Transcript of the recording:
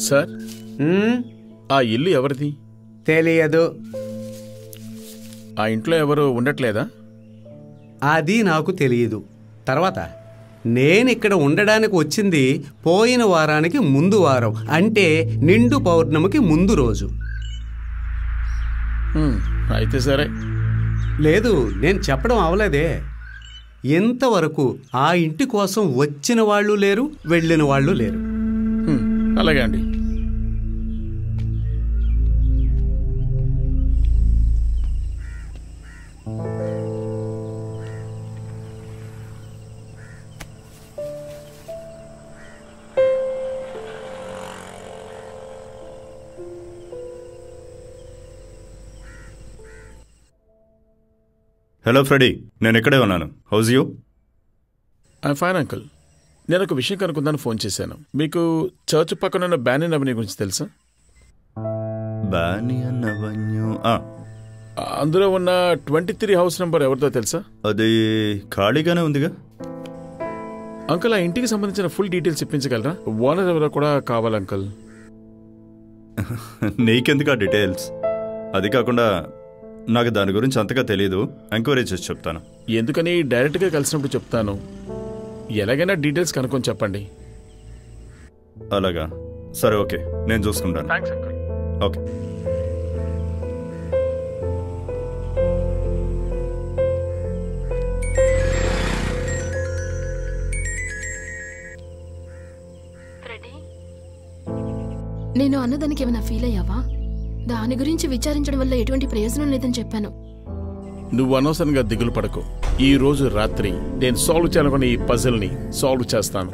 Sir, ఆ ఇల్లు ఎవరిది? తెలియదు. ఆ ఇంట్లో ఎవరు ఉండట్లేదా? అది నాకు తెలియదు. తర్వాత నేనిక్కడ ఉండడానికి వచ్చింది పోయిన వారానికి ముందు వారం, అంటే నిండు పౌర్ణమికి ముందు రోజు. అయితే సరే. లేదు, నేను చెప్పడం అవలేదే. ఇంతవరకు ఆ ఇంటి కోసం వచ్చిన వాళ్ళు లేరు, వెళ్ళిన వాళ్ళు లేరు. అలాగే అండి. హలో ఫ్రెడీ, నేను ఇక్కడే ఉన్నాను. House you? I'm fine uncle. నేను ఒక విషయం కనుక్కుందాను ఫోన్ చేశాను. మీకు చర్చ్ పక్కన ఉన్న బ్యానియన్ అవెన్యూ గురించి తెలుసా? బ్యానియన్ అవెన్యూ, అందులో ఉన్న 23 హౌస్ నెంబర్ ఎవరితో తెలుసా? అది ఖాళీగానే ఉందిగా. అంకుల్, ఆ ఇంటికి సంబంధించిన ఫుల్ డీటెయిల్స్ ఇప్పించగలరా? ఓనర్ ఎవరో కూడా కావాలి అంకుల్. నీకెందుకు ఆ డీటెయిల్స్? అది కాకుండా నాకు దాని గురించి అంతగా తెలీదు. ఎంక్వైరీ చేసి చెప్తాను. ఎందుకని డైరెక్ట్గా కలిసినప్పుడు చెప్తాను. ఎలాగైనా డీటెయిల్స్ కనుక్కొని చెప్పండి. అలాగా? సరే, ఓకే, నేను చూసుకుంటాను. Thanks uncle. ఓకే. నేను అన్నదానికి ఏమైనా ఫీల్ అయ్యావా? దాని గురించి విచారించడం వల్ల ఎటువంటి ప్రయోజనం లేదని చెప్పాను. నువ్వు అనవసరంగా దిగులు పడకు. ఈ రోజు రాత్రి నేను సాల్వ్ చేయాలనుకున్న ఈ పజిల్ని సాల్వ్ చేస్తాను.